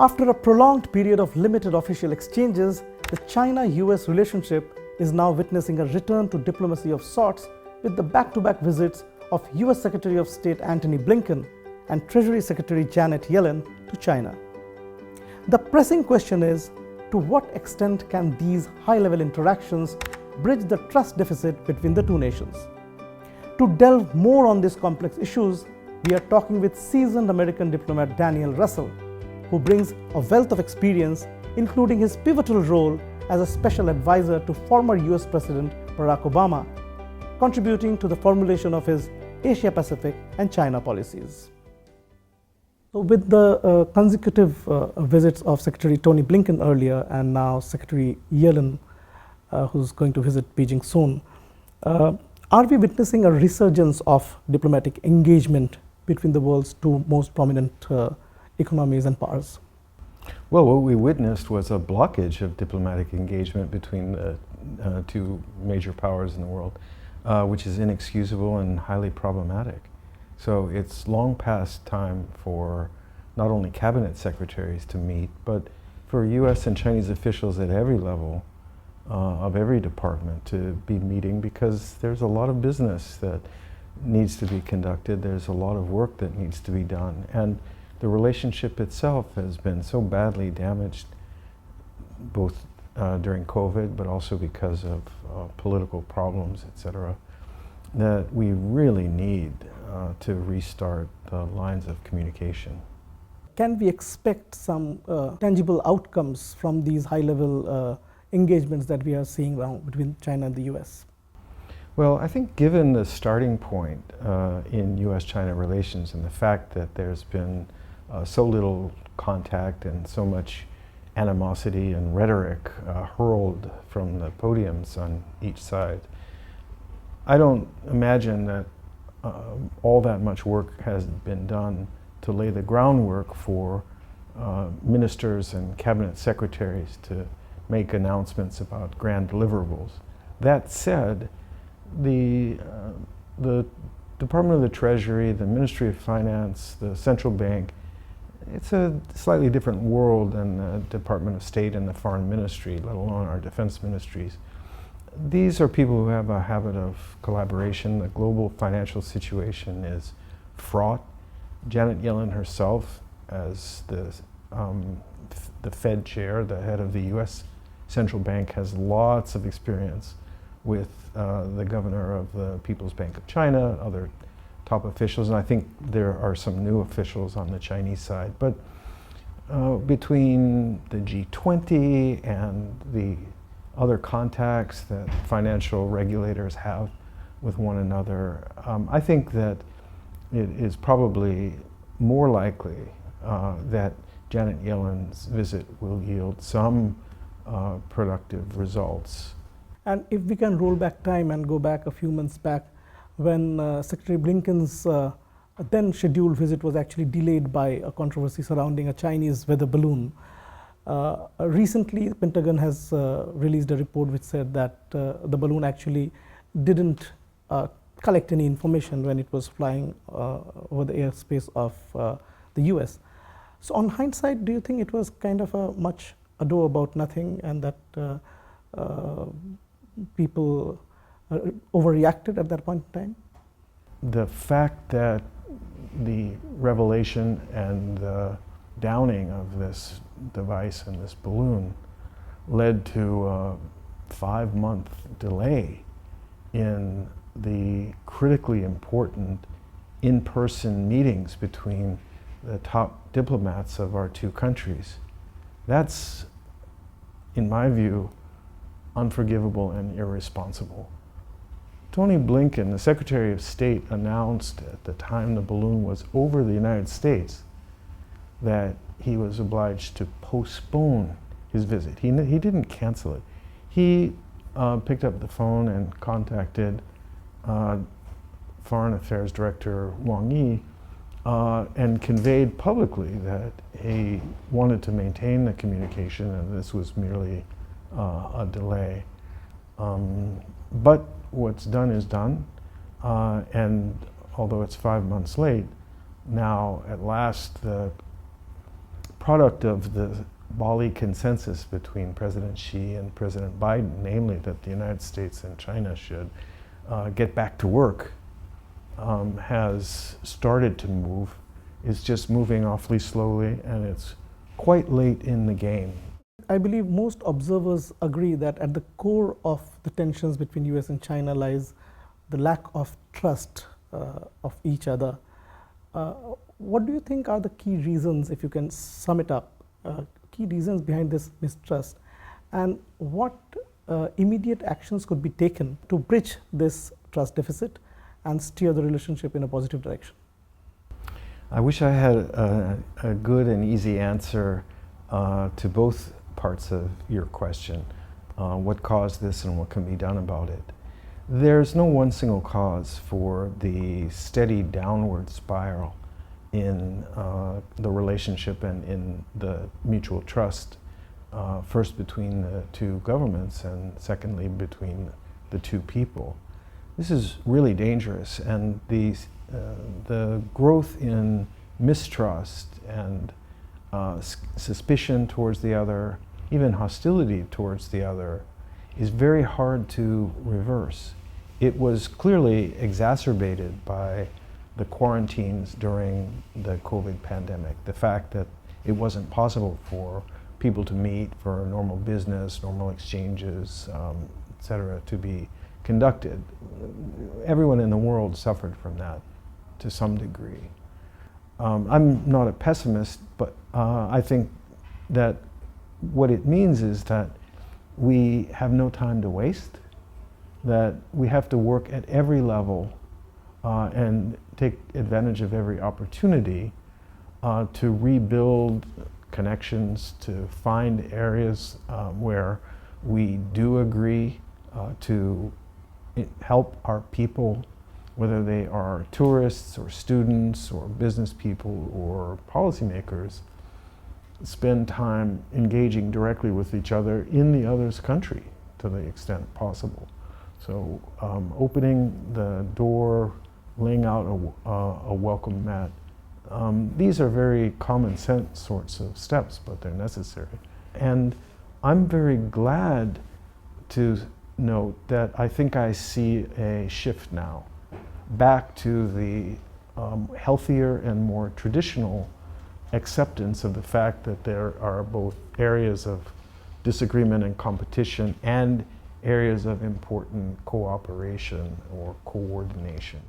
After a prolonged period of limited official exchanges, the China-U.S. relationship is now witnessing a return to diplomacy of sorts with the back-to-back visits of U.S. Secretary of State Antony Blinken and Treasury Secretary Janet Yellen to China. The pressing question is, to what extent can these high-level interactions bridge the trust deficit between the two nations? To delve more on these complex issues, we are talking with seasoned American diplomat Daniel Russel, who brings a wealth of experience, including his pivotal role as a special advisor to former US President Barack Obama, contributing to the formulation of his Asia-Pacific and China policies. So with the consecutive visits of Secretary Tony Blinken earlier and now Secretary Yellen, who's going to visit Beijing soon, are we witnessing a resurgence of diplomatic engagement between the world's two most prominent economies and powers? Well, what we witnessed was a blockage of diplomatic engagement between the two major powers in the world, which is inexcusable and highly problematic. So it's long past time for not only cabinet secretaries to meet, but for US and Chinese officials at every level of every department to be meeting, because there's a lot of business that needs to be conducted. There's a lot of work that needs to be done. And the relationship itself has been so badly damaged, both during COVID, but also because of political problems, etc., that we really need to restart the lines of communication. Can we expect some tangible outcomes from these high-level engagements that we are seeing now between China and the US? Well, I think given the starting point in US-China relations and the fact that there's been so little contact and so much animosity and rhetoric hurled from the podiums on each side, I don't imagine that all that much work has been done to lay the groundwork for ministers and cabinet secretaries to make announcements about grand deliverables. That said, the Department of the Treasury, the Ministry of Finance, the Central Bank, it's a slightly different world than the Department of State and the Foreign Ministry, let alone our defense ministries. These are people who have a habit of collaboration. The global financial situation is fraught. Janet Yellen herself, as the Fed chair, the head of the US Central Bank, has lots of experience with the governor of the People's Bank of China, other top officials, and I think there are some new officials on the Chinese side. But between the G20 and the other contacts that financial regulators have with one another, I think that it is probably more likely that Janet Yellen's visit will yield some productive results. And if we can roll back time and go back a few months back, when Secretary Blinken's then scheduled visit was actually delayed by a controversy surrounding a Chinese weather balloon. Recently, the Pentagon has released a report which said that the balloon actually didn't collect any information when it was flying over the airspace of the US. So on hindsight, do you think it was kind of a much ado about nothing, and that people overreacted at that point in time? The fact that the revelation and the downing of this device and this balloon led to a 5-month delay in the critically important in-person meetings between the top diplomats of our two countries. That's, in my view, unforgivable and irresponsible. Tony Blinken, the Secretary of State, announced at the time the balloon was over the United States that he was obliged to postpone his visit. He didn't cancel it. He picked up the phone and contacted Foreign Affairs Director Wang Yi and conveyed publicly that he wanted to maintain the communication and this was merely a delay. But what's done is done, and although it's 5 months late, now at last the product of the Bali consensus between President Xi and President Biden, namely that the United States and China should get back to work, has started to move. It's just moving awfully slowly, and it's quite late in the game. I believe most observers agree that at the core of the tensions between US and China lies the lack of trust of each other. What do you think are the key reasons, if you can sum it up, key reasons behind this mistrust, and what immediate actions could be taken to bridge this trust deficit and steer the relationship in a positive direction? I wish I had a good and easy answer to both parts of your question, what caused this and what can be done about it. There's no one single cause for the steady downward spiral in the relationship and in the mutual trust, first between the two governments and secondly between the two people. This is really dangerous, and the growth in mistrust and suspicion towards the other, even hostility towards the other, is very hard to reverse. It was clearly exacerbated by the quarantines during the COVID pandemic, the fact that it wasn't possible for people to meet for normal business, normal exchanges, et cetera, to be conducted. Everyone in the world suffered from that to some degree. I'm not a pessimist, but I think that what it means is that we have no time to waste, that we have to work at every level and take advantage of every opportunity to rebuild connections, to find areas where we do agree to help our people, whether they are tourists or students or business people or policymakers, spend time engaging directly with each other in the other's country to the extent possible. So opening the door, laying out a welcome mat, these are very common sense sorts of steps, but they're necessary. And I'm very glad to note that I think I see a shift now back to the healthier and more traditional acceptance of the fact that there are both areas of disagreement and competition and areas of important cooperation or coordination.